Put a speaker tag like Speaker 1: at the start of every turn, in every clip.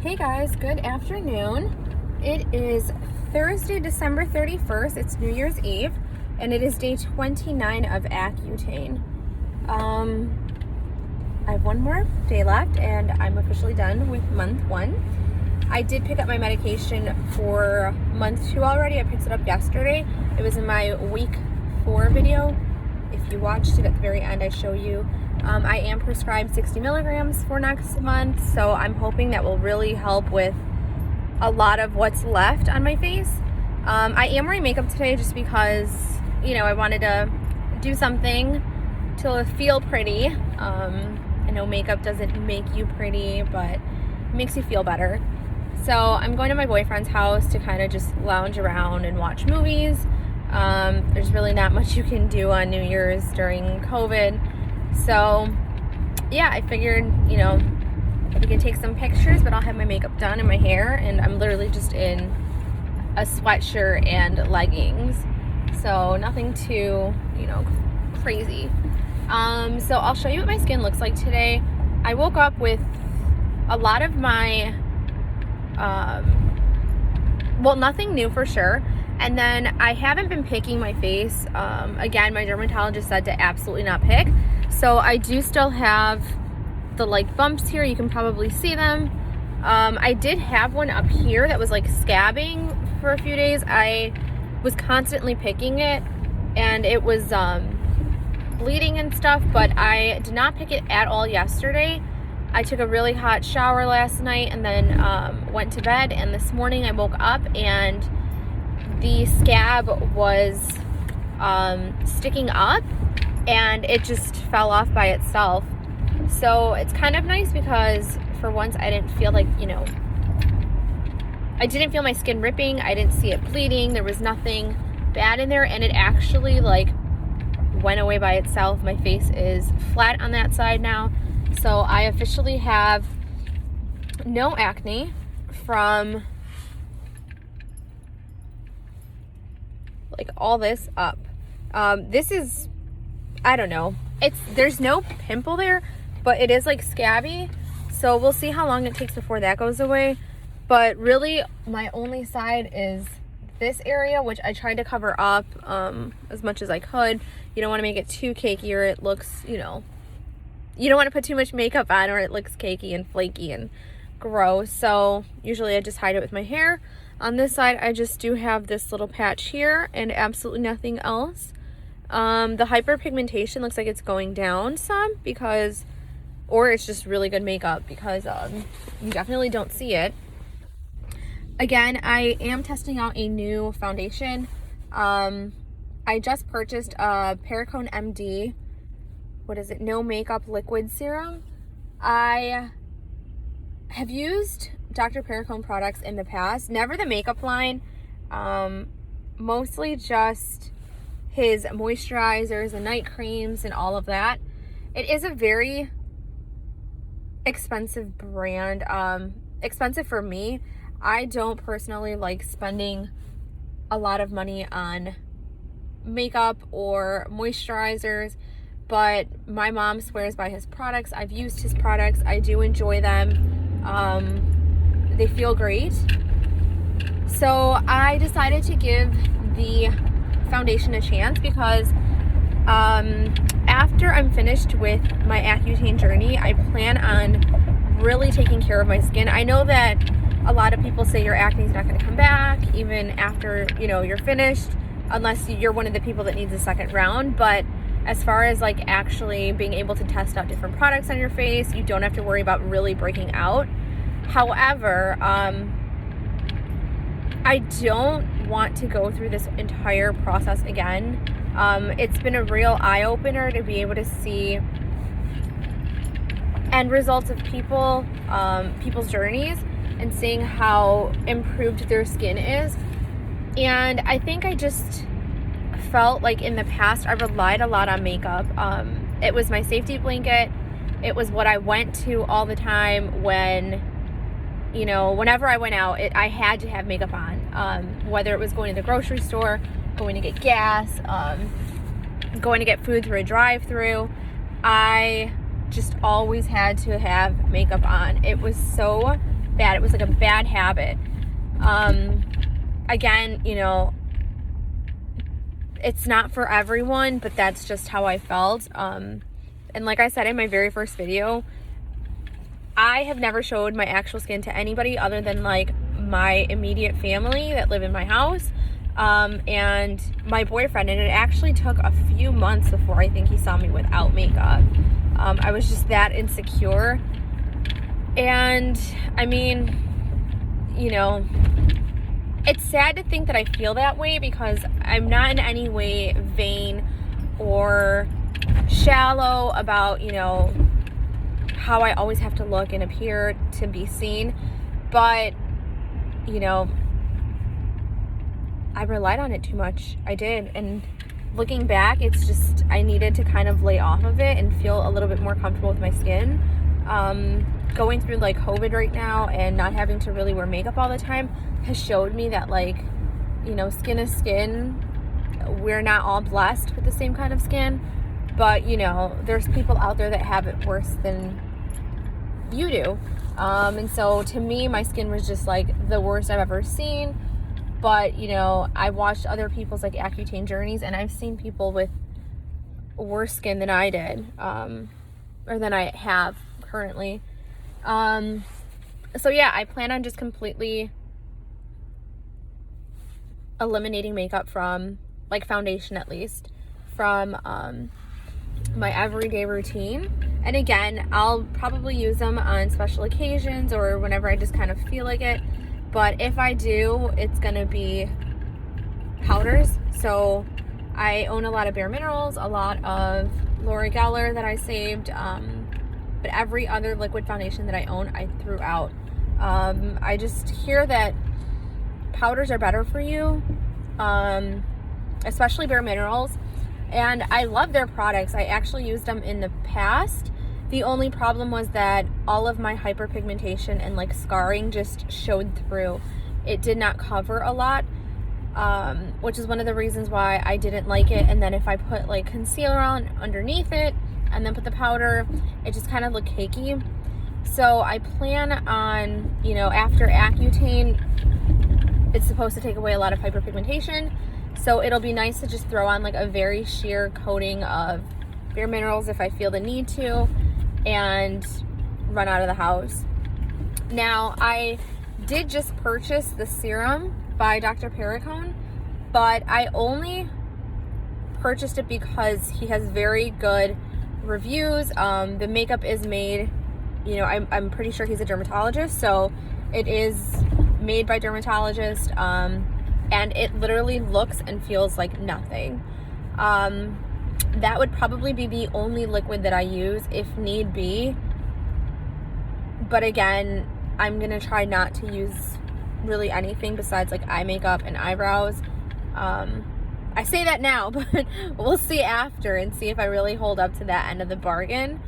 Speaker 1: Hey guys, good afternoon. It is Thursday, December 31st. It's New Year's Eve, and it is day 29 of ACCUTANE. I have one more day left, and I'm officially done with month one. I did pick up my medication for month two already. I picked it up yesterday. It was in my week 4 video. If you watched it at the very end, I show you. I am prescribed 60 milligrams for next month, so I'm hoping that will really help with a lot of what's left on my face. I am wearing makeup today just because, I wanted to do something to feel pretty. I know makeup doesn't make you pretty, but it makes you feel better. So I'm going to my boyfriend's house to kind of just lounge around and watch movies. There's really not much you can do on New Year's during COVID. So yeah, I figured, we can take some pictures, but I'll have my makeup done and my hair, and I'm literally just in a sweatshirt and leggings. So nothing too, crazy. So I'll show you what my skin looks like today. I woke up with a lot of my, nothing new for sure. And then I haven't been picking my face. Again, my dermatologist said to absolutely not pick. So I do still have the bumps here. You can probably see them. I did have one up here that was scabbing for a few days. I was constantly picking it, and it was bleeding and stuff, but I did not pick it at all yesterday. I took a really hot shower last night and then went to bed, and this morning I woke up and the scab was sticking up, and it just fell off by itself. So it's kind of nice because for once I didn't feel I didn't feel my skin ripping. I didn't see it bleeding. There was nothing bad in there, and it actually went away by itself. My face is flat on that side now. So I officially have no acne from all this up. This is, I don't know, there's no pimple there, but it is scabby, so we'll see how long it takes before that goes away. But really my only side is this area, which I tried to cover up as much as I could. You don't want to make it too cakey, or it looks, you don't want to put too much makeup on, or it looks cakey and flaky and gross. So usually I just hide it with my hair. On this side, I just do have this little patch here and absolutely nothing else. The hyperpigmentation looks like it's going down some or it's just really good makeup because you definitely don't see it. Again, I am testing out a new foundation. I just purchased a Perricone MD, no makeup liquid serum. I have used Dr. Perricone products in the past, never the makeup line, mostly just his moisturizers and night creams and all of that. It is a very expensive brand, expensive for me. I don't personally like spending a lot of money on makeup or moisturizers, but my mom swears by his products. I've used his products. I do enjoy them. They feel great. So I decided to give the foundation a chance because after I'm finished with my ACCUTANE journey, I plan on really taking care of my skin. I know that a lot of people say your acne is not going to come back even after you're finished, unless you're one of the people that needs a second round. But as far as actually being able to test out different products on your face, you don't have to worry about really breaking out. However, I don't want to go through this entire process again. It's been a real eye-opener to be able to see end results of people's journeys and seeing how improved their skin is. And I think I just felt in the past I relied a lot on makeup. It was my safety blanket. It was what I went to all the time whenever I went out, I had to have makeup on, whether it was going to the grocery store, going to get gas, going to get food through a drive-through. I just always had to have makeup on. It was so bad. It was like a bad habit. Again, you know, it's not for everyone, but that's just how I felt. And like I said in my very first video, I have never showed my actual skin to anybody other than like my immediate family that live in my house, and my boyfriend. And it actually took a few months before I think he saw me without makeup. I was just that insecure. And I mean, you know, it's sad to think that I feel that way, because I'm not in any way vain or shallow about, you know, how I always have to look and appear to be seen. But, you know, I relied on it too much. I did. And looking back, it's just, I needed to kind of lay off of it and feel a little bit more comfortable with my skin. Going through like COVID right now and not having to really wear makeup all the time has showed me that, like, you know, skin is skin. We're not all blessed with the same kind of skin, but, you know, there's people out there that have it worse than you do. And so to me, my skin was just like the worst I've ever seen. But, you know, I watched other people's like ACCUTANE journeys, and I've seen people with worse skin than I did, or than I have currently. So yeah, I plan on just completely eliminating makeup from, like, foundation at least, from my everyday routine. And again, I'll probably use them on special occasions or whenever I just kind of feel like it. But if I do, it's gonna be powders. So I own a lot of Bare Minerals, a lot of Laura Geller that I saved, but every other liquid foundation that I own, I threw out. I just hear that powders are better for you, especially Bare Minerals. And I love their products. I actually used them in the past. The only problem was that all of my hyperpigmentation and like scarring just showed through. It did not cover a lot, which is one of the reasons why I didn't like it. And then if I put like concealer on underneath it and then put the powder, it just kind of looked cakey. So I plan on, you know, after Accutane, it's supposed to take away a lot of hyperpigmentation. So it'll be nice to just throw on like a very sheer coating of Bare Minerals if I feel the need to, and run out of the house. Now, I did just purchase the serum by Dr. Perricone, but I only purchased it because he has very good reviews. The makeup is made, you know, I'm pretty sure he's a dermatologist, so it is made by dermatologist, and it literally looks and feels like nothing. That would probably be the only liquid that I use if need be. But again, I'm gonna try not to use really anything besides like eye makeup and eyebrows. I say that now, but we'll see after and see if I really hold up to that end of the bargain.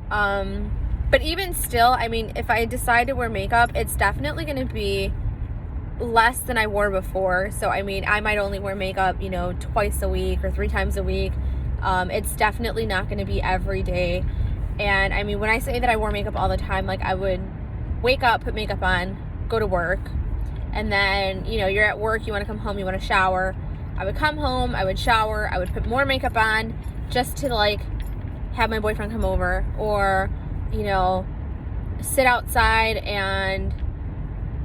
Speaker 1: But even still, I mean, if I decide to wear makeup, it's definitely gonna be less than I wore before. So I mean, I might only wear makeup, you know, twice a week or 3 times a week. It's definitely not going to be every day. And I mean, when I say that I wore makeup all the time, like I would wake up, put makeup on, go to work, and then, you know, you're at work, you want to come home, you want to shower. I would come home, I would shower, I would put more makeup on just to like have my boyfriend come over, or, you know, sit outside and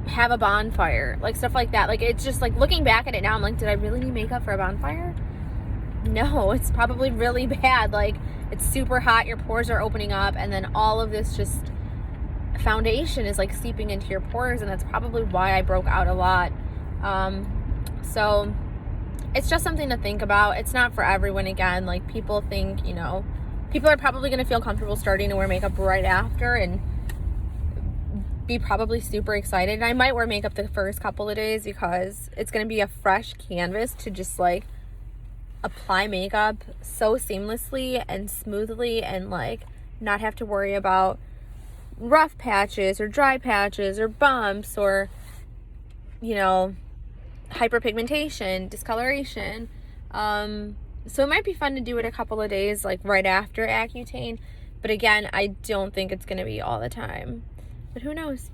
Speaker 1: have a bonfire, like stuff like that. Like, it's just like, looking back at it now, I'm like, did I really need makeup for a bonfire? No, it's probably really bad. Like, it's super hot, your pores are opening up, and then all of this just foundation is like seeping into your pores, and that's probably why I broke out a lot. So it's just something to think about. It's not for everyone. Again, like, people think, you know, people are probably going to feel comfortable starting to wear makeup right after and be probably super excited. And I might wear makeup the first couple of days because it's going to be a fresh canvas to just like apply makeup so seamlessly and smoothly, and like not have to worry about rough patches or dry patches or bumps or, you know, hyperpigmentation, discoloration. So it might be fun to do it a couple of days like right after Accutane, but again, I don't think it's going to be all the time, but who knows.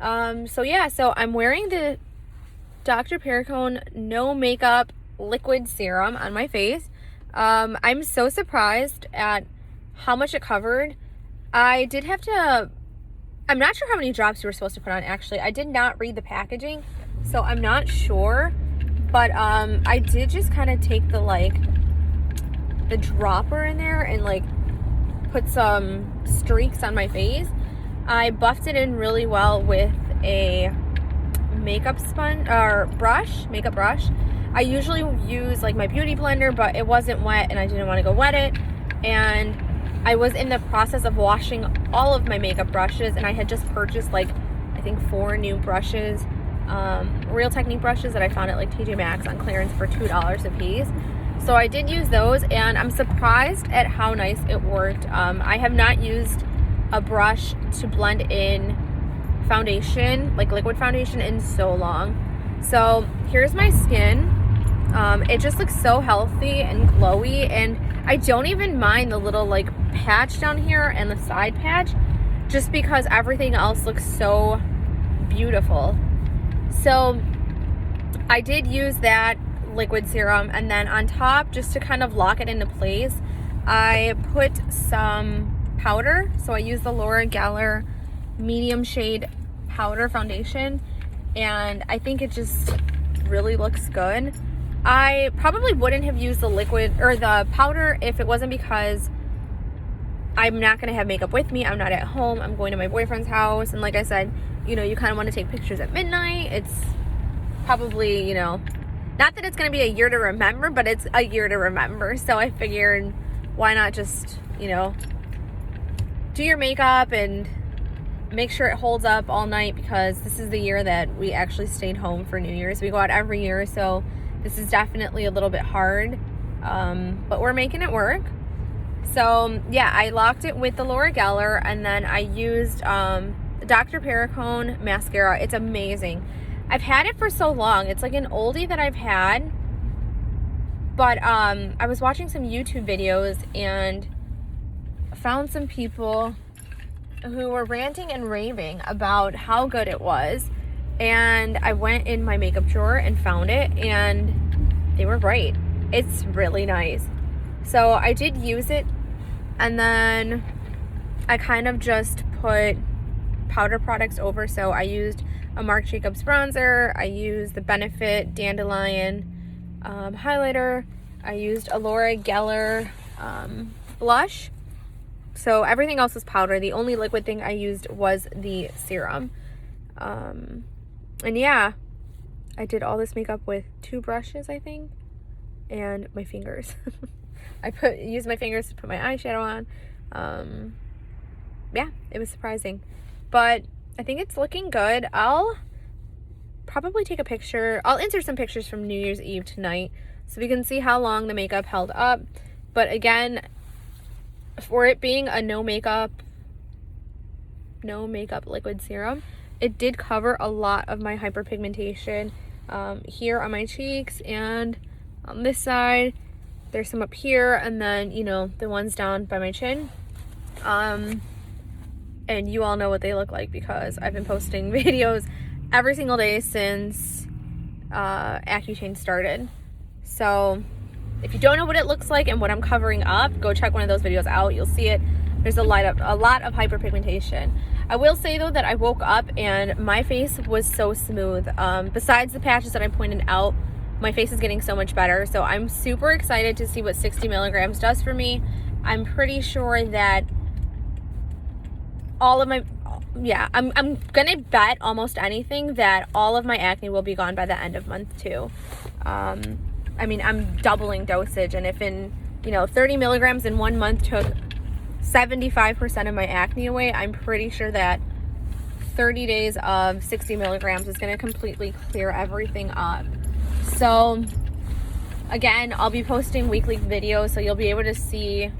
Speaker 1: So yeah, so I'm wearing the Dr. Perricone No Makeup Liquid Serum on my face. I'm so surprised at how much it covered. I did have to, I'm not sure how many drops you were supposed to put on actually. I did not read the packaging, so I'm not sure. But I did just kind of take the dropper in there and like put some streaks on my face. I buffed it in really well with a makeup sponge or makeup brush. I usually use like my beauty blender, but it wasn't wet and I didn't want to go wet it. And I was in the process of washing all of my makeup brushes, and I had just purchased like I think 4 new brushes, Real Technique brushes that I found at like TJ Maxx on clearance for $2 a piece. So I did use those, and I'm surprised at how nice it worked. I have not used a brush to blend in foundation, like liquid foundation, in so long. So here's my skin. It just looks so healthy and glowy, and I don't even mind the little like patch down here and the side patch, just because everything else looks so beautiful. So I did use that liquid serum, and then on top, just to kind of lock it into place, I put some powder. So I used the Laura Geller medium shade powder foundation, and I think it just really looks good. I probably wouldn't have used the liquid or the powder if it wasn't because I'm not going to have makeup with me. I'm not at home. I'm going to my boyfriend's house. And like I said, you know, you kind of want to take pictures at midnight. It's probably, you know, not that it's going to be a year to remember, but it's a year to remember. So I figured, why not just, you know, do your makeup and make sure it holds up all night, because this is the year that we actually stayed home for New Year's. We go out every year, so this is definitely a little bit hard, but we're making it work. So yeah, I locked it with the Laura Geller, and then I used Dr. Perricone mascara. It's amazing. I've had it for so long. It's like an oldie that I've had, but I was watching some YouTube videos and found some people who were ranting and raving about how good it was, and I went in my makeup drawer and found it, and they were right. It's really nice. So I did use it, and then I kind of just put powder products over. So I used a Marc Jacobs bronzer, I used the Benefit Dandelion highlighter, I used a Laura Geller blush. So everything else was powder. The only liquid thing I used was the serum. And yeah, I did all this makeup with 2 brushes, I think, and my fingers. I used my fingers to put my eyeshadow on. Yeah, it was surprising, but I think it's looking good. I'll probably take a picture. I'll insert some pictures from New Year's Eve tonight so we can see how long the makeup held up. But again, for it being a no makeup liquid serum, it did cover a lot of my hyperpigmentation here on my cheeks and on this side. There's some up here, and then, you know, the ones down by my chin. And you all know what they look like because I've been posting videos every single day since ACCUTANE started. So if you don't know what it looks like and what I'm covering up, go check one of those videos out. You'll see it. There's a lot of hyperpigmentation. I will say though that I woke up and my face was so smooth. Besides the patches that I pointed out, my face is getting so much better. So I'm super excited to see what 60 milligrams does for me. I'm pretty sure that all of my, I'm gonna bet almost anything that all of my acne will be gone by the end of month 2. I mean, I'm doubling dosage, and if in, 30 milligrams in 1 month took 75% of my acne away, I'm pretty sure that 30 days of 60 milligrams is going to completely clear everything up. So again, I'll be posting weekly videos, so you'll be able to see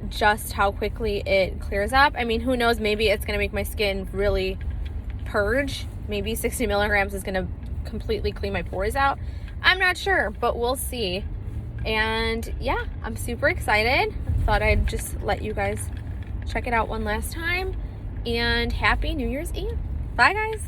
Speaker 1: just how quickly it clears up. I mean, who knows, maybe it's going to make my skin really purge. Maybe 60 milligrams is going to completely clean my pores out. I'm not sure, but we'll see. And yeah, I'm super excited. Thought I'd just let you guys check it out one last time. And happy New Year's Eve. Bye, guys.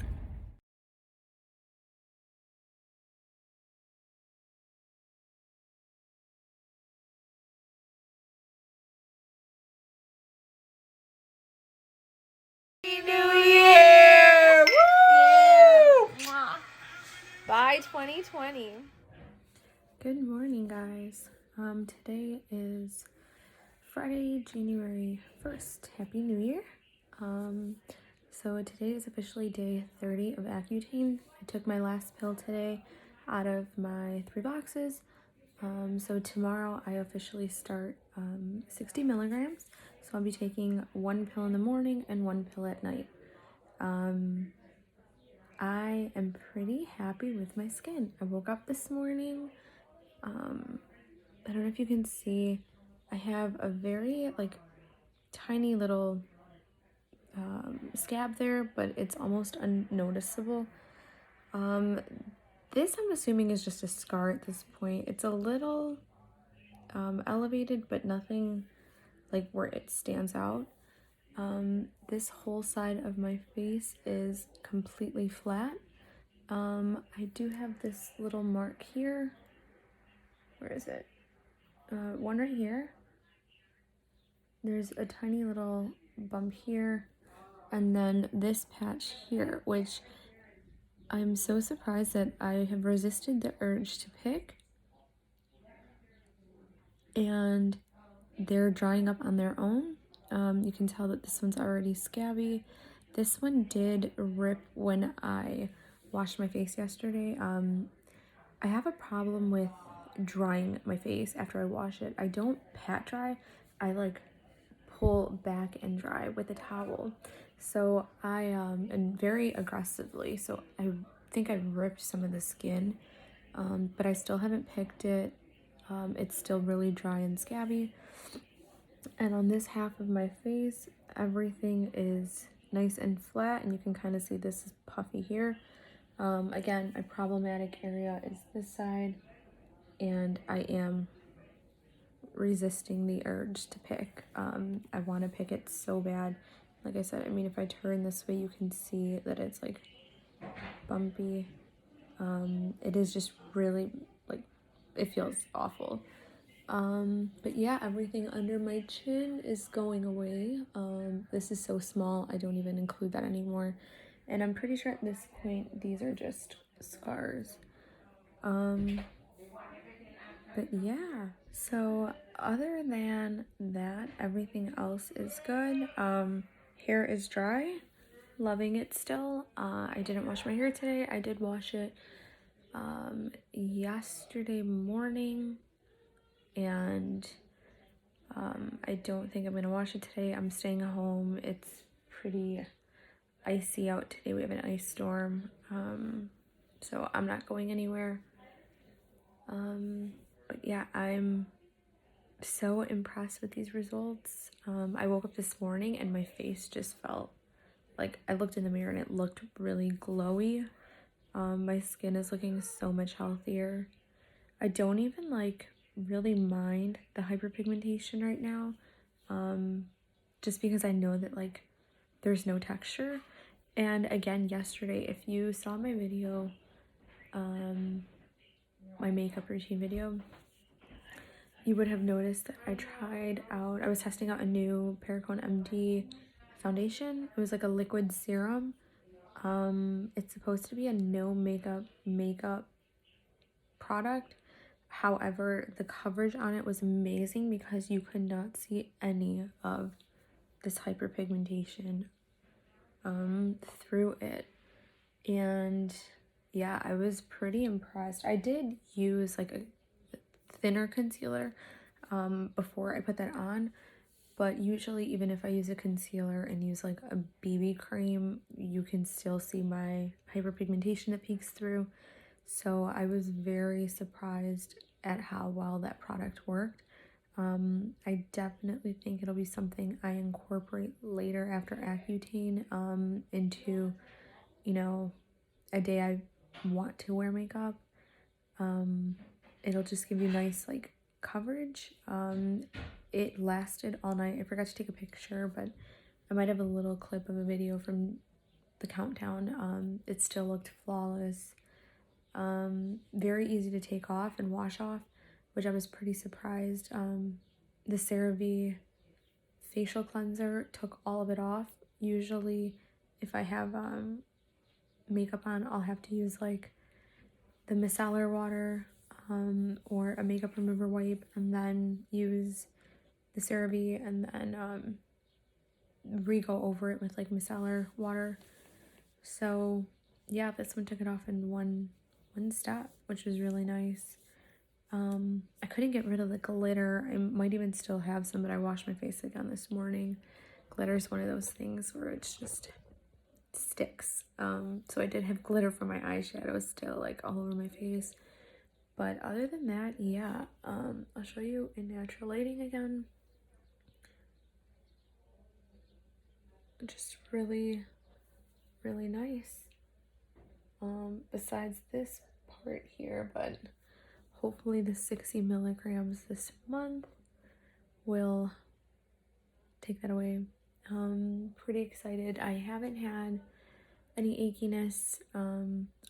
Speaker 2: Happy New Year! Woo!
Speaker 1: Yeah. Bye, 2020. Good morning, guys. Today is Friday, January 1st. Happy New Year. So today is officially day 30 of Accutane. I took my last pill today out of my 3 boxes. So tomorrow I officially start 60 milligrams. So I'll be taking 1 pill in the morning and 1 pill at night. I am pretty happy with my skin. I woke up this morning. I don't know if you can see, I have a very tiny little scab there, but it's almost unnoticeable. This I'm assuming is just a scar at this point. It's a little elevated, but nothing like where it stands out. This whole side of my face is completely flat. I do have this little mark here. Where is it? One right here. There's a tiny little bump here, and then this patch here, which I'm so surprised that I have resisted the urge to pick, and they're drying up on their own. You can tell that this one's already scabby. This one did rip when I washed my face yesterday. I have a problem with drying my face after I wash it. I don't pat dry. I pull back and dry with a towel. So I and very aggressively. So I think I ripped some of the skin, but I still haven't picked it. It's still really dry and scabby. And on this half of my face, everything is nice and flat, and you can kind of see this is puffy here. Again, a problematic area is this side, and I am resisting the urge to pick. I want to pick it so bad. Like I said, I mean, if I turn this way, you can see that it's bumpy. It is just really it feels awful. But yeah, everything under my chin is going away. This is so small, I don't even include that anymore. And I'm pretty sure at this point, these are just scars. But yeah, so other than that, everything else is good. Hair is dry, loving it still. I didn't wash my hair today. I did wash it yesterday morning, and I don't think I'm gonna wash it today. I'm staying home. It's pretty icy out today. We have an ice storm, so I'm not going anywhere. But yeah, I'm so impressed with these results. I woke up this morning and my face just felt like, I looked in the mirror and it looked really glowy. My skin is looking so much healthier. I don't even really mind the hyperpigmentation right now, just because I know that there's no texture. And again, yesterday, if you saw my video, my makeup routine video, you would have noticed that I was testing out a new Pericone MD foundation. It was like a liquid serum. It's supposed to be a no makeup product. However, the coverage on it was amazing because you could not see any of this hyperpigmentation through it. And yeah, I was pretty impressed. I did use a thinner concealer before I put that on, but usually even if I use a concealer and use a BB cream, you can still see my hyperpigmentation that peeks through. So I was very surprised at how well that product worked. I definitely think it'll be something I incorporate later after Accutane into, a day I want to wear makeup. It'll just give you nice coverage. It lasted all night. I forgot to take a picture, but I might have a little clip of a video from the countdown, it still looked flawless. Very easy to take off and wash off, which I was pretty surprised. The CeraVe facial cleanser took all of it off. Usually if I have makeup on, I'll have to use like the micellar water or a makeup remover wipe, and then use the CeraVe, and then re-go over it with like micellar water. So yeah, this one took it off in one step, which was really nice. I couldn't get rid of the glitter. I might even still have some, but I washed my face again this morning. Glitter is one of those things where it's just sticks. So I did have glitter for my eyeshadow still like all over my face. But other than that, yeah, I'll show you in natural lighting again. Just really, really nice. Besides this part here, but hopefully the 60 milligrams this month will take that away. Pretty excited. I haven't had any achiness.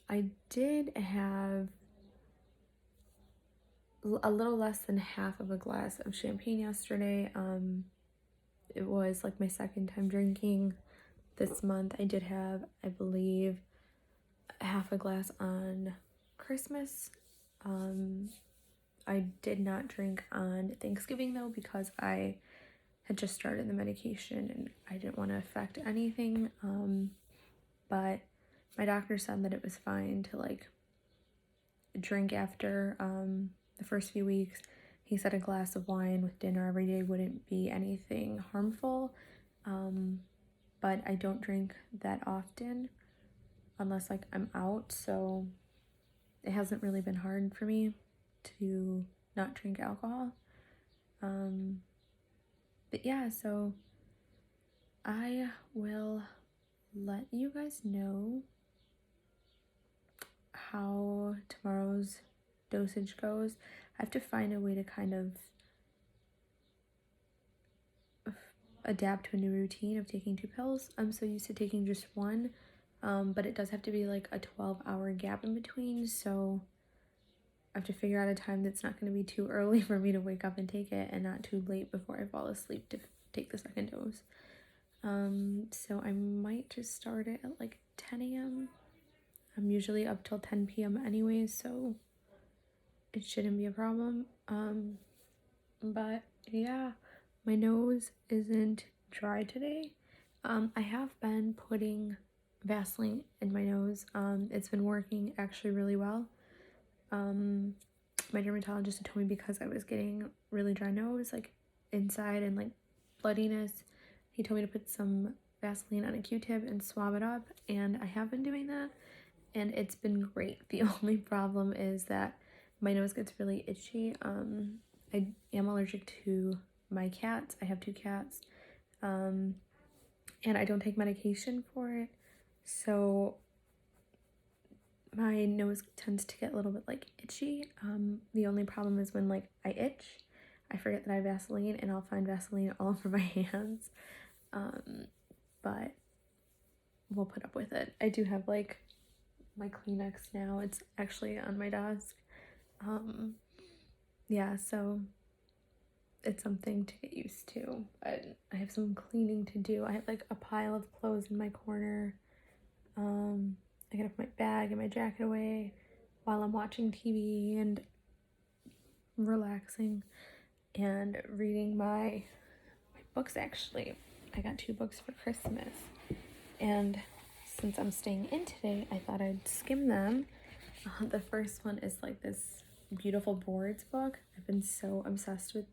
Speaker 1: I did have a little less than half of a glass of champagne yesterday. It was like my second time drinking this month. I did have, I believe, half a glass on Christmas. I did not drink on Thanksgiving though, because I had just started the medication and I didn't want to affect anything. But my doctor said that it was fine to like drink after the first few weeks. He said a glass of wine with dinner every day wouldn't be anything harmful. But I don't drink that often unless like I'm out, so it hasn't really been hard for me to not drink alcohol. But yeah, so I will let you guys know how tomorrow's dosage goes. I have to find a way to kind of adapt to a new routine of taking 2 pills. I'm so used to taking just one, but it does have to be like a 12-hour gap in between, so I have to figure out a time that's not going to be too early for me to wake up and take it, and not too late before I fall asleep to take the second dose. So I might just start it at like 10 a.m. I'm usually up till 10 p.m. anyways, so it shouldn't be a problem. But yeah, my nose isn't dry today. I have been putting Vaseline in my nose. It's been working actually really well. My dermatologist had told me because I was getting really dry nose, like inside, and like bloodiness, he told me to put some Vaseline on a Q-tip and swab it up, and I have been doing that, and it's been great. The only problem is that my nose gets really itchy. I am allergic to my cats. I have 2 cats, and I don't take medication for it, so my nose tends to get a little bit like itchy. The only problem is when like I itch, I forget that I have Vaseline, and I'll find Vaseline all over my hands. But we'll put up with it. I do have like my Kleenex now. It's actually on my desk. Yeah, so it's something to get used to, but I have some cleaning to do. I have like a pile of clothes in my corner. I gotta put my bag and my jacket away while I'm watching TV and relaxing and reading my books. Actually, I got 2 books for Christmas, and since I'm staying in today, I thought I'd skim them. The first one is like this beautiful boards book. I've been so obsessed with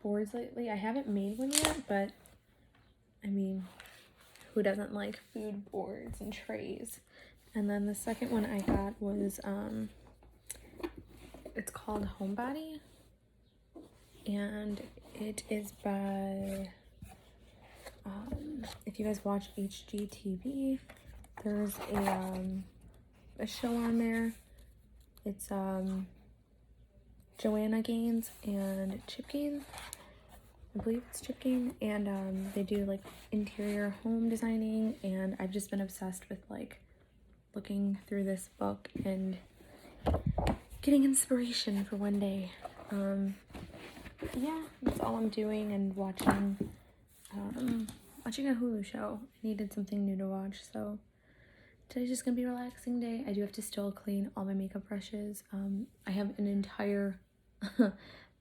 Speaker 1: boards lately. I haven't made one yet, but I mean, who doesn't like food boards and trays? And then the second one I got was it's called Homebody, and it is by if you guys watch HGTV, there's a show on there. It's Joanna Gaines and Chip Gaines, I believe it's Chip Game, and they do like interior home designing, and I've just been obsessed with like looking through this book and getting inspiration for one day. Yeah, that's all I'm doing, and watching watching a Hulu show. I needed something new to watch, so today's just gonna be a relaxing day. I do have to still clean all my makeup brushes. I have an entire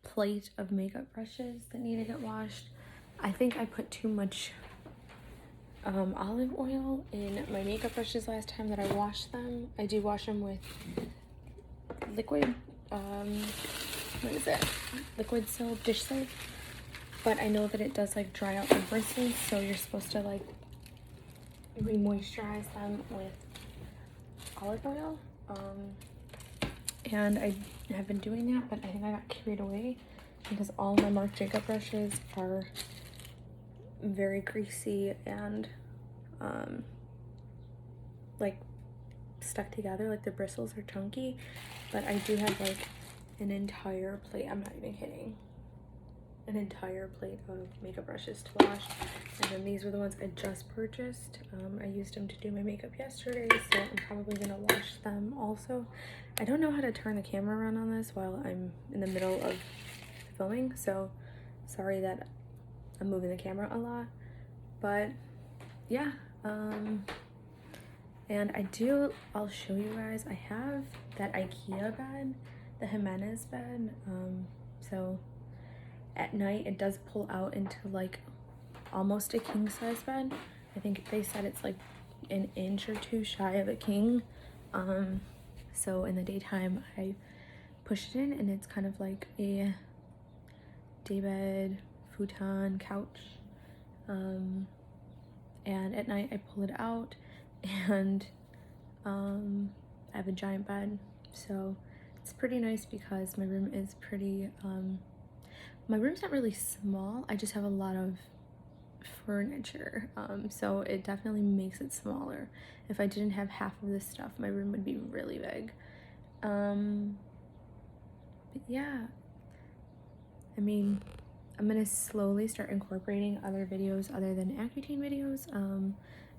Speaker 1: plate of makeup brushes that need to get washed. I think I put too much olive oil in my makeup brushes last time that I washed them. I do wash them with liquid, what is it? Liquid soap, dish soap. But I know that it does like dry out the bristles, so you're supposed to like re-moisturize them with olive oil. And I have been doing that, but I think I got carried away because all my Marc Jacob brushes are very greasy and like stuck together, like the bristles are chunky. But I do have like an entire plate, I'm not even kidding, an entire plate of makeup brushes to wash. And then these were the ones I just purchased. I used them to do my makeup yesterday, so I'm probably gonna wash them also. I don't know how to turn the camera around on this while I'm in the middle of filming, so sorry that I'm moving the camera a lot. But yeah, and I'll show you guys, I have that IKEA bed, the Jimenez bed. So at night it does pull out into like almost a king size bed. I think they said it's like an inch or two shy of a king. So in the daytime I push it in, and it's kind of like a daybed, futon, couch. And at night I pull it out, and I have a giant bed, so it's pretty nice because my room is pretty my room's not really small, I just have a lot of furniture, so it definitely makes it smaller. If I didn't have half of this stuff, my room would be really big. But yeah, I mean, I'm gonna slowly start incorporating other videos other than ACCUTANE videos.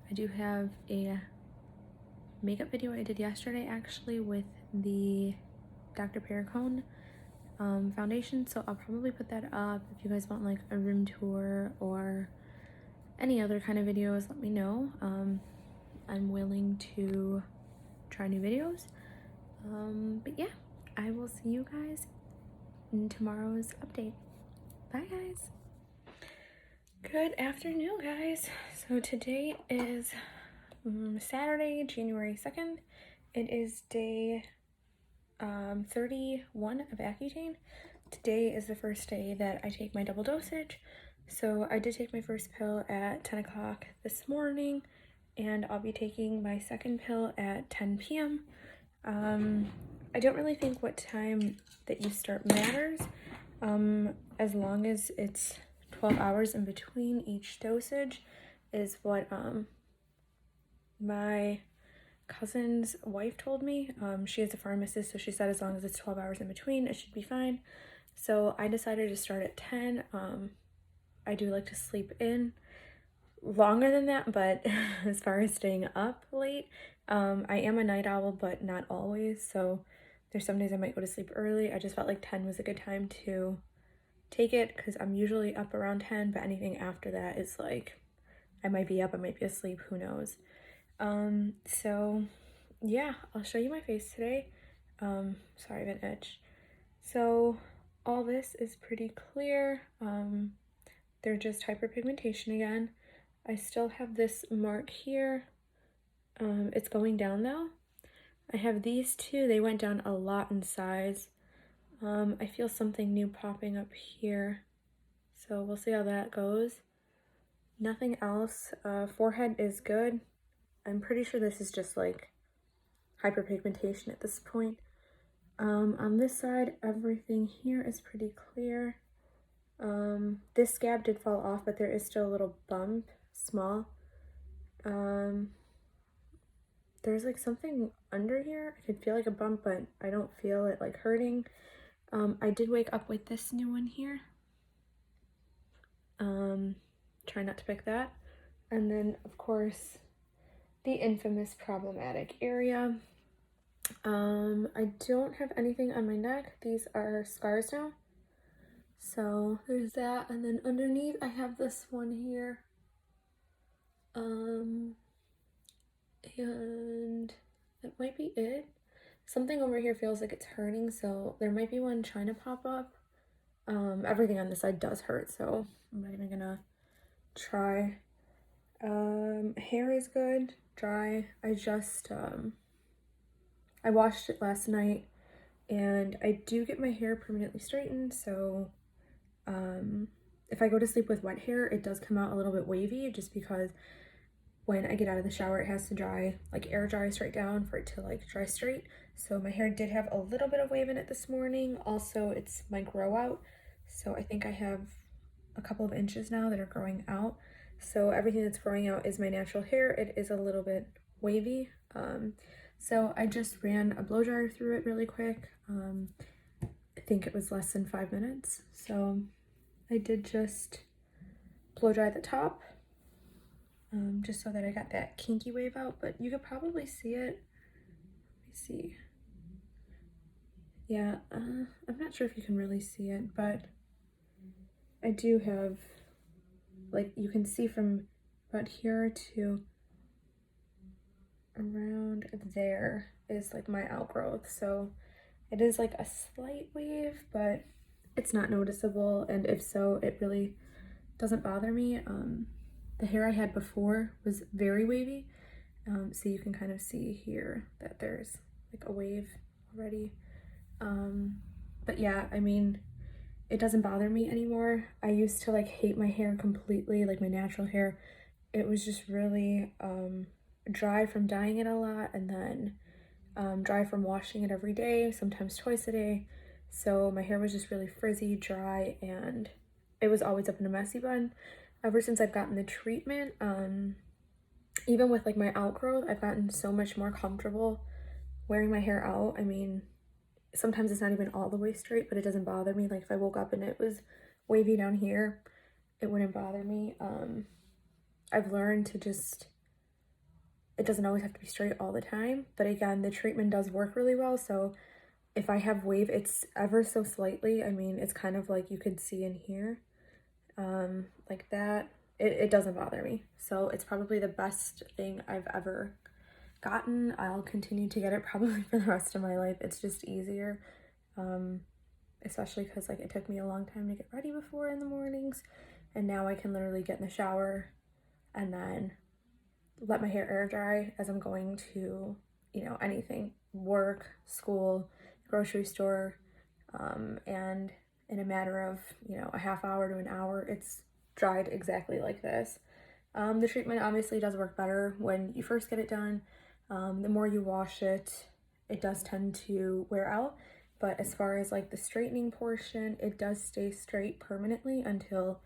Speaker 1: I do have a makeup video I did yesterday actually with the Dr. Perricone foundation, so I'll probably put that up. If you guys want like a room tour or any other kind of videos, let me know. I'm willing to try new videos. But yeah, I will see you guys in tomorrow's update. Bye guys. Good afternoon guys. So today is Saturday, January 2nd. It is day 31 of Accutane. Today is the first day that I take my double dosage. So I did take my first pill at 10 o'clock this morning, and I'll be taking my second pill at 10 p.m. I don't really think what time that you start matters, as long as it's 12 hours in between each dosage is what my cousin's wife told me. She is a pharmacist, so she said as long as it's 12 hours in between, it should be fine. So I decided to start at 10. I do like to sleep in longer than that, but as far as staying up late, I am a night owl, but not always. So there's some days I might go to sleep early. I just felt like 10 was a good time to take it because I'm usually up around 10, but anything after that is like, I might be up, I might be asleep, who knows. So yeah, I'll show you my face today. Sorry, I have an itch. So all this is pretty clear. They're just hyperpigmentation again. I still have this mark here. It's going down though. I have these two, they went down a lot in size. I feel something new popping up here, so we'll see how that goes. Nothing else. Forehead is good. I'm pretty sure this is just like hyperpigmentation at this point. On this side, everything here is pretty clear. This scab did fall off, but there is still a little bump, small. There's like something under here. I could feel like a bump, but I don't feel it like hurting. I did wake up with this new one here. Try not to pick that. And then, of course, the infamous problematic area. I don't have anything on my neck. These are scars now. So there's that. And then underneath, I have this one here. And that might be it. Something over here feels like it's hurting, so there might be one trying to pop up. Everything on this side does hurt, so I'm not even gonna try. Hair is good, dry. I washed it last night, and I do get my hair permanently straightened, so if I go to sleep with wet hair, it does come out a little bit wavy, just because when I get out of the shower, it has to dry, like air dry straight down for it to like dry straight. So my hair did have a little bit of wave in it this morning. Also, it's my grow out. So I think I have a couple of inches now that are growing out. So everything that's growing out is my natural hair. It is a little bit wavy. So I just ran a blow dryer through it really quick. I think it was less than 5 minutes. So I did just blow dry the top. Just so that I got that kinky wave out, but you could probably see it. Let me see. Yeah, I'm not sure if you can really see it, but I do have, like, you can see from about here to around there is like my outgrowth. So it is like a slight wave, but it's not noticeable, and if so, it really doesn't bother me. The hair I had before was very wavy, so you can kind of see here that there's like a wave already. But yeah, I mean, it doesn't bother me anymore. I used to like hate my hair completely, like my natural hair. It was just really dry from dyeing it a lot, and then dry from washing it every day, sometimes twice a day. So my hair was just really frizzy, dry, and it was always up in a messy bun. Ever since I've gotten the treatment, even with like my outgrowth, I've gotten so much more comfortable wearing my hair out. I mean, sometimes it's not even all the way straight, but it doesn't bother me. Like if I woke up and it was wavy down here, it wouldn't bother me. I've learned to just, it doesn't always have to be straight all the time, but again, the treatment does work really well. So if I have wave, it's ever so slightly. I mean, it's kind of like you could see in here. Like that, it doesn't bother me. So it's probably the best thing I've ever gotten. I'll continue to get it probably for the rest of my life. It's just easier, especially because like it took me a long time to get ready before in the mornings, and now I can literally get in the shower and then let my hair air dry as I'm going to, you know, anything, work, school, grocery store, and in a matter of, you know, a half hour to an hour, it's dried exactly like this. The treatment obviously does work better when you first get it done. The more you wash it, it does tend to wear out. But as far as like the straightening portion, it does stay straight permanently until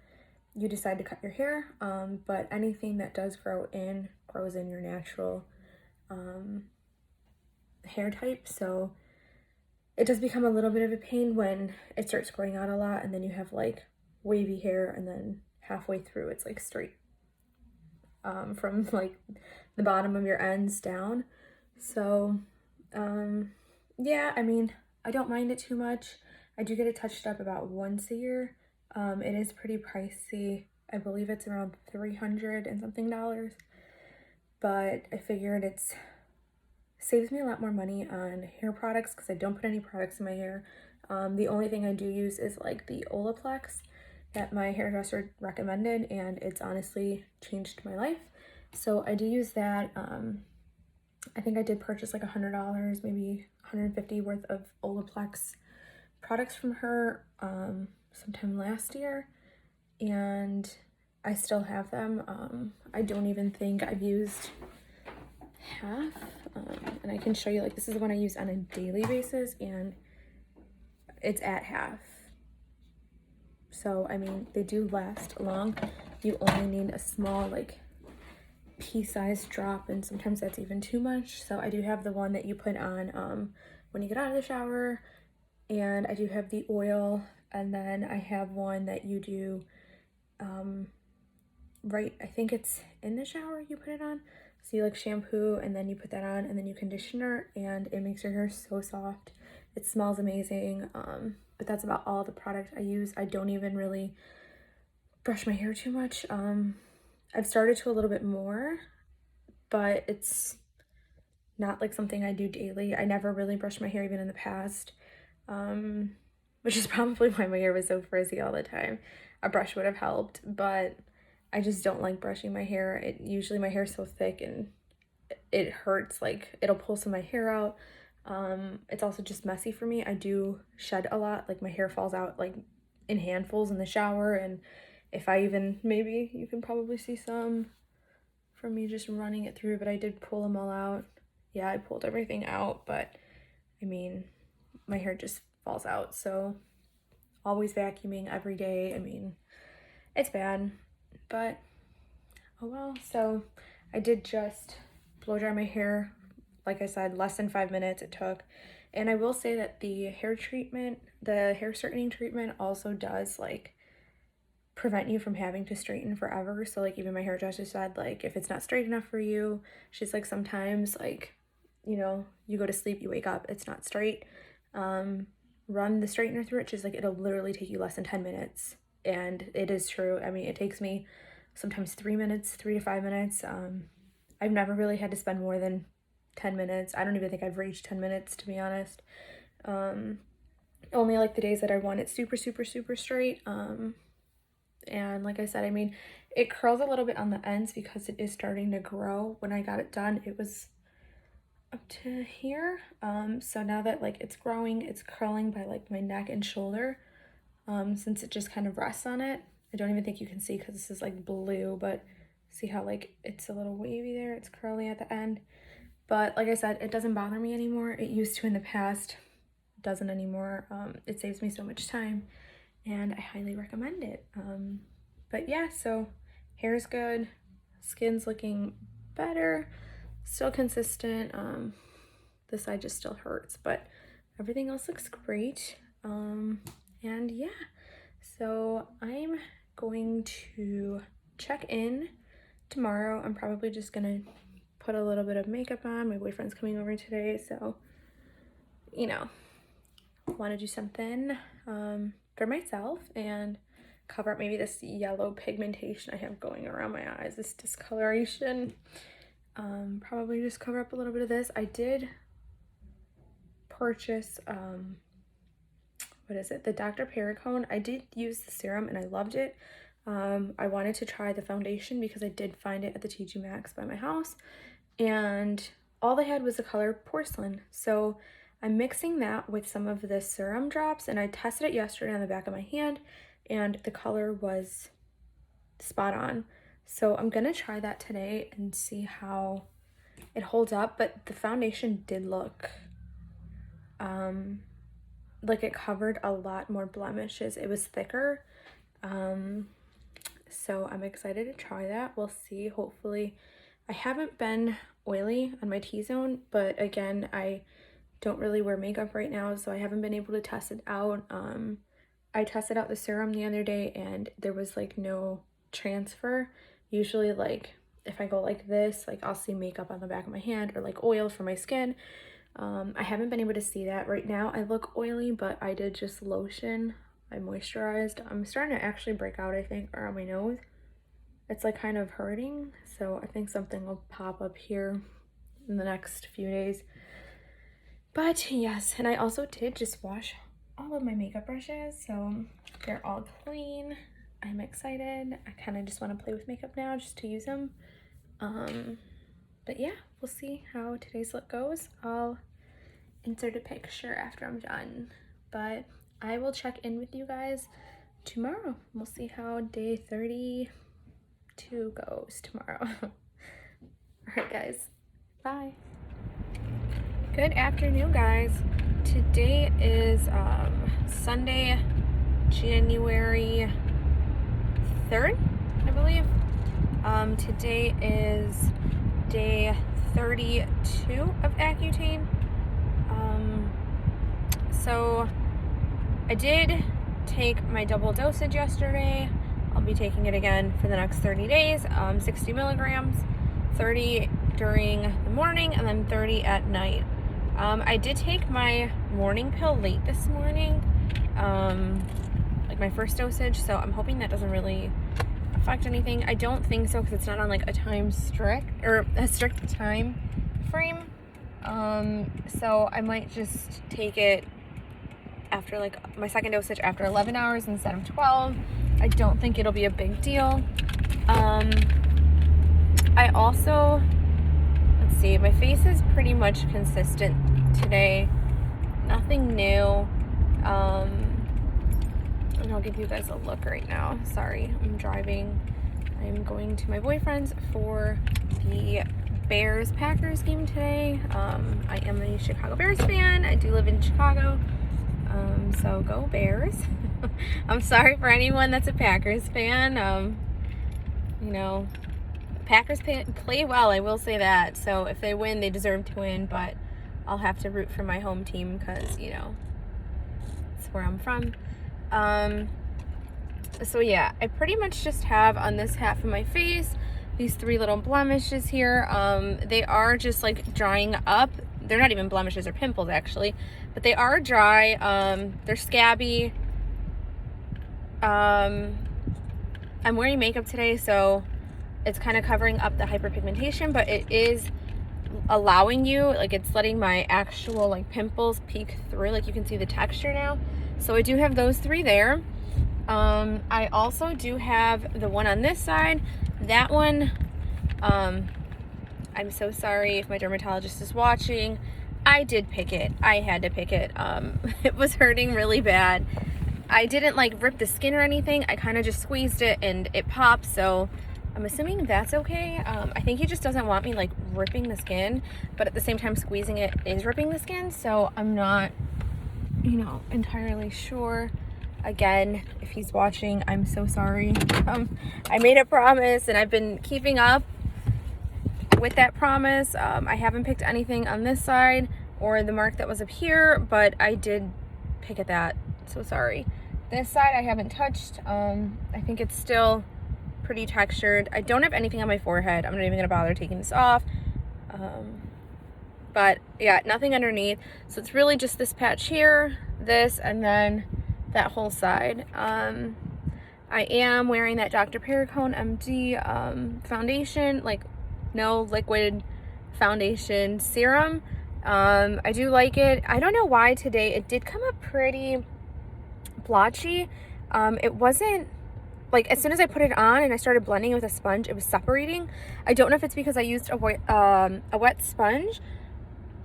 Speaker 1: you decide to cut your hair. But anything that does grows in your natural hair type. So it does become a little bit of a pain when it starts growing out a lot, and then you have like wavy hair, and then halfway through it's like straight from like the bottom of your ends down. So yeah, I mean, I don't mind it too much. I do get it touched up about once a year. It is pretty pricey. I believe it's around $300 and something, but I figured it's saves me a lot more money on hair products because I don't put any products in my hair. The only thing I do use is like the Olaplex that my hairdresser recommended, and it's honestly changed my life. So I do use that. I think I did purchase like $100, maybe $150 worth of Olaplex products from her sometime last year, and I still have them. I don't even think I've used half, and I can show you, like, this is the one I use on a daily basis, and it's at half. So I mean, they do last long. You only need a small like pea-sized drop, and sometimes that's even too much. So I do have the one that you put on when you get out of the shower, and I do have the oil, and then I have one that you do right, I think it's in the shower you put it on. So you like shampoo and then you put that on and then you conditioner, and it makes your hair so soft. It smells amazing. But that's about all the product I use. I don't even really brush my hair too much. I've started to a little bit more, but it's not like something I do daily. I never really brushed my hair even in the past, which is probably why my hair was so frizzy all the time. A brush would have helped, but I just don't like brushing my hair. Usually my hair is so thick and it hurts, like it'll pull some of my hair out. It's also just messy for me. I do shed a lot, like my hair falls out like in handfuls in the shower, and if I even, maybe you can probably see some from me just running it through, but I did pull them all out. Yeah, I pulled everything out, but I mean, my hair just falls out, so always vacuuming every day. I mean, it's bad, but oh well. So I did just blow dry my hair. Like I said, less than 5 minutes it took. And I will say that the hair treatment, the hair straightening treatment also does like prevent you from having to straighten forever. So like even my hairdresser said, like if it's not straight enough for you, she's like sometimes like, you know, you go to sleep, you wake up, it's not straight. Run the straightener through it. She's like, it'll literally take you less than 10 minutes. And it is true. I mean, it takes me sometimes 3 minutes, 3 to 5 minutes. I've never really had to spend more than 10 minutes. I don't even think I've reached 10 minutes, to be honest. Only like the days that I want it super, super, super straight. And like I said, I mean, it curls a little bit on the ends because it is starting to grow. When I got it done, it was up to here. So now that like it's growing, it's curling by like my neck and shoulder. Since it just kind of rests on it. I don't even think you can see because this is like blue, but see how like it's a little wavy there? It's curly at the end. But like I said, it doesn't bother me anymore. It used to in the past. It doesn't anymore. It saves me so much time, and I highly recommend it. But yeah, so hair's good. Skin's looking better. Still consistent. This side just still hurts, but everything else looks great. And yeah, so I'm going to check in tomorrow. I'm probably just gonna put a little bit of makeup on. My boyfriend's coming over today, so you know, want to do something for myself and cover up maybe this yellow pigmentation I have going around my eyes, this discoloration. Probably just cover up a little bit of this. I did purchase what is it, the Dr. Perricone. I did use the serum and I loved it. I wanted to try the foundation because I did find it at the TG Maxx by my house, and all they had was the color porcelain. So I'm mixing that with some of the serum drops, and I tested it yesterday on the back of my hand and the color was spot on. So I'm gonna try that today and see how it holds up. But the foundation did look like it covered a lot more blemishes. It was thicker. So I'm excited to try that. We'll see. Hopefully, I haven't been oily on my T-zone, but again, I don't really wear makeup right now, so I haven't been able to test it out. I tested out the serum the other day and there was like no transfer. Usually like if I go like this, like I'll see makeup on the back of my hand or like oil for my skin. I haven't been able to see that right now. I look oily, but I did just lotion. I moisturized. I'm starting to actually break out, I think, around my nose. It's like kind of hurting, so I think something will pop up here in the next few days. But yes, and I also did just wash all of my makeup brushes, so they're all clean. I'm excited. I kind of just want to play with makeup now just to use them. But yeah, we'll see how today's look goes. I'll insert a picture after I'm done, but I will check in with you guys tomorrow. We'll see how day 32 goes tomorrow. All right, guys. Bye. Good afternoon, guys. Today is Sunday, January 3rd, I believe. Today is day 32 of Accutane. So I did take my double dosage yesterday. I'll be taking it again for the next 30 days, 60 milligrams, 30 during the morning and then 30 at night. I did take my morning pill late this morning, like my first dosage, so I'm hoping that doesn't really affect anything. I don't think so, because it's not on like a strict time frame. So I might just take it after like my second dosage after 11 hours instead of 12. I don't think it'll be a big deal. I also, let's see, my face is pretty much consistent today. Nothing new. And I'll give you guys a look right now. Sorry, I'm driving. I'm going to my boyfriend's for the Bears-Packers game today. I am a Chicago Bears fan. I do live in Chicago. So go Bears. I'm sorry for anyone that's a Packers fan. You know, Packers play well, I will say that. So if they win, they deserve to win, but I'll have to root for my home team because, you know, it's where I'm from. So yeah, I pretty much just have on this half of my face these 3 little blemishes here. They are just like drying up. They're not even blemishes or pimples actually, but they are dry. They're scabby. I'm wearing makeup today, so it's kind of covering up the hyperpigmentation, but it is allowing you, like, it's letting my actual like pimples peek through. Like, you can see the texture now. So I do have those 3 there. I also do have the one on this side. That one, I'm so sorry if my dermatologist is watching. I did pick it. I had to pick it. It was hurting really bad. I didn't like rip the skin or anything. I kind of just squeezed it and it popped, so I'm assuming that's okay. I think he just doesn't want me like ripping the skin, but at the same time squeezing it is ripping the skin, so I'm not, you know, entirely sure. Again, if he's watching, I'm so sorry. I made a promise and I've been keeping up with that promise. I haven't picked anything on this side or the mark that was up here, but I did pick at that. So sorry. This side I haven't touched. I think it's still pretty textured. I don't have anything on my forehead. I'm not even gonna bother taking this off. But yeah, nothing underneath. So it's really just this patch here, this, and then that whole side. I am wearing that Dr. Perricone MD foundation, like no liquid foundation serum. I do like it. I don't know why today it did come up pretty blotchy. It wasn't like, as soon as I put it on and I started blending it with a sponge, it was separating. I don't know if it's because I used a wet sponge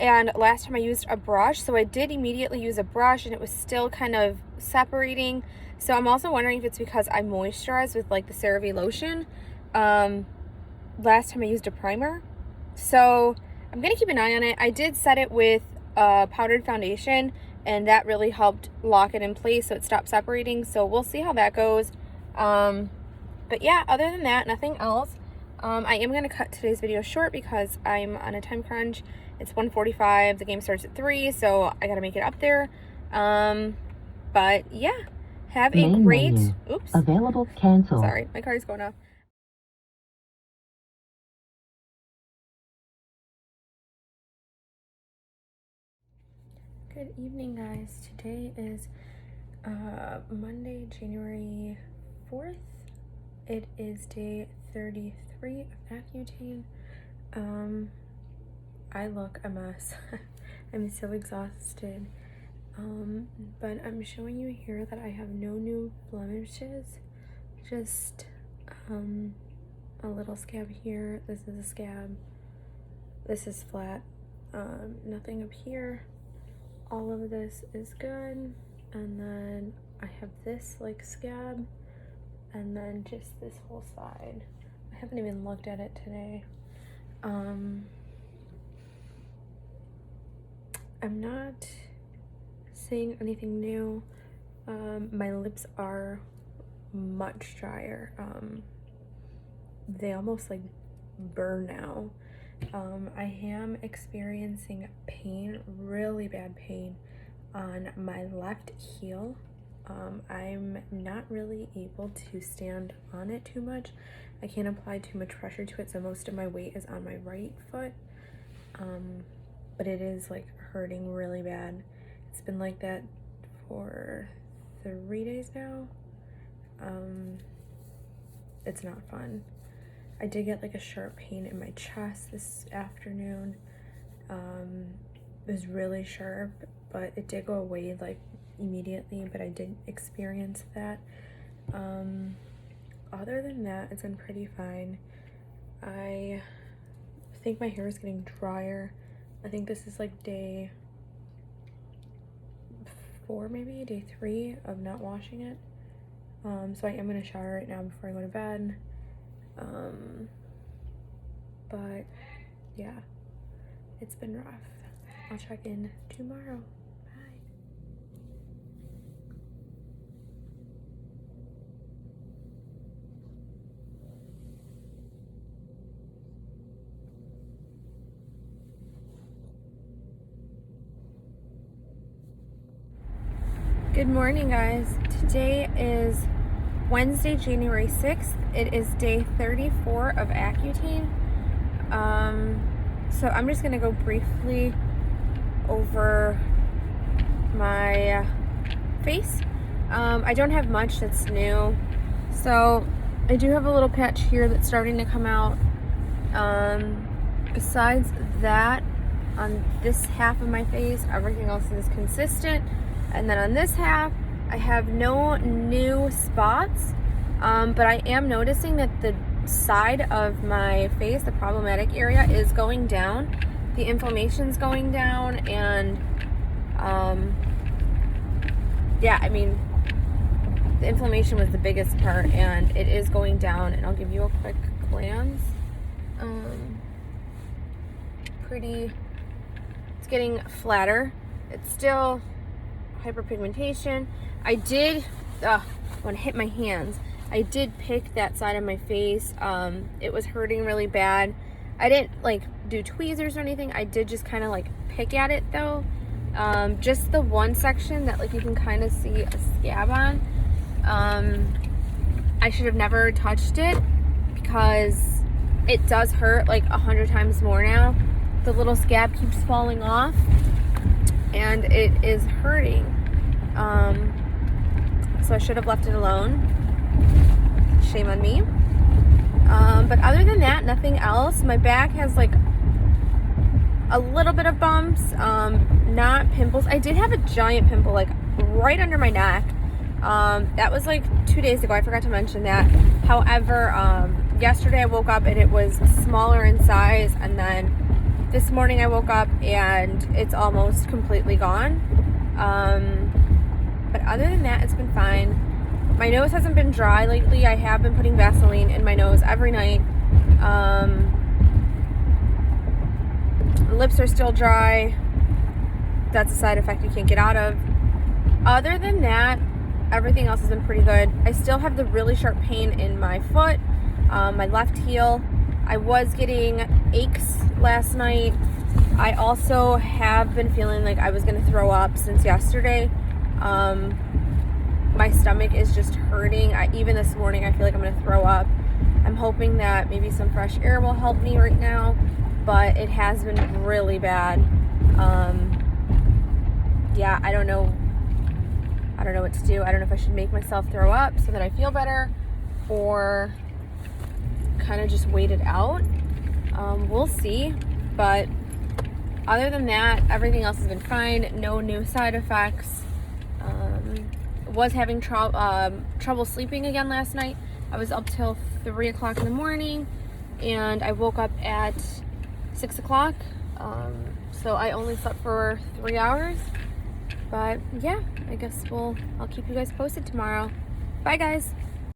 Speaker 1: and last time I used a brush, so I did immediately use a brush and it was still kind of separating. So I'm also wondering if it's because I moisturized with like the CeraVe lotion last time I used a primer. So I'm gonna keep an eye on it. I did set it with powdered foundation and that really helped lock it in place so it stopped separating. So we'll see how that goes. But yeah, other than that, nothing else. I am going to cut today's video short because I'm on a time crunch. It's 1:45. The game starts at 3, so I got to make it up there. But yeah, have a great... Oops.
Speaker 2: Available cancel.
Speaker 1: Sorry, my car is going off. Good evening, guys. Today is Monday, January 4th. It is day 33 of ACCUTANE. I look a mess. I'm so exhausted. But I'm showing you here that I have no new blemishes. Just a little scab here. This is a scab. This is flat. Nothing up here. All of this is good. And then I have this like scab. And then just this whole side. I haven't even looked at it today. I'm not seeing anything new. My lips are much drier. They almost like burn now. I am experiencing pain, really bad pain on my left heel. I'm not really able to stand on it too much. I can't apply too much pressure to it, so most of my weight is on my right foot. But it is like hurting really bad. It's been like that for 3 days now. It's not fun. I did get like a sharp pain in my chest this afternoon. It was really sharp, but it did go away like immediately, but I did experience that. Other than that, it's been pretty fine. I think my hair is getting drier. I think this is like day 4, maybe day 3 of not washing it. So I am gonna shower right now before I go to bed. But yeah, it's been rough. I'll check in tomorrow. Bye. Good morning, guys. Today is Wednesday, January 6th. It is day 34 of ACCUTANE. So I'm just gonna go briefly over my face. I don't have much that's new. So I do have a little patch here that's starting to come out. Besides that, on this half of my face, everything else is consistent. And then on this half, I have no new spots, but I am noticing that the side of my face, the problematic area, is going down. The inflammation's going down, and yeah, I mean, the inflammation was the biggest part, and it is going down. And I'll give you a quick glance. It's getting flatter. It's still hyperpigmentation. I did, when I hit my hands, I did pick that side of my face. It was hurting really bad. I didn't like do tweezers or anything. I did just kind of like pick at it though. Just the one section that like you can kind of see a scab on. I should have never touched it because it does hurt like 100 times more now. The little scab keeps falling off and it is hurting. So I should have left it alone. Shame on me. But other than that, nothing else. My back has like a little bit of bumps, not pimples. I did have a giant pimple like right under my neck. That was like 2 days ago. I forgot to mention that. However, yesterday I woke up and it was smaller in size, and then this morning I woke up and it's almost completely gone. But other than that, it's been fine. My nose hasn't been dry lately. I have been putting Vaseline in my nose every night. Lips are still dry. That's a side effect you can't get out of. Other than that, everything else has been pretty good. I still have the really sharp pain in my foot, my left heel. I was getting aches last night. I also have been feeling like I was going to throw up since yesterday. My stomach is just hurting. Even this morning, I feel like I'm going to throw up. I'm hoping that maybe some fresh air will help me right now, but it has been really bad. Yeah, I don't know what to do. I don't know if I should make myself throw up so that I feel better or kind of just wait it out. We'll see. But other than that, everything else has been fine. No new side effects. Was having trouble sleeping again last night. I was up till 3 o'clock in the morning, and I woke up at 6 o'clock. So I only slept for 3 hours. But yeah, I guess I'll keep you guys posted tomorrow. Bye, guys.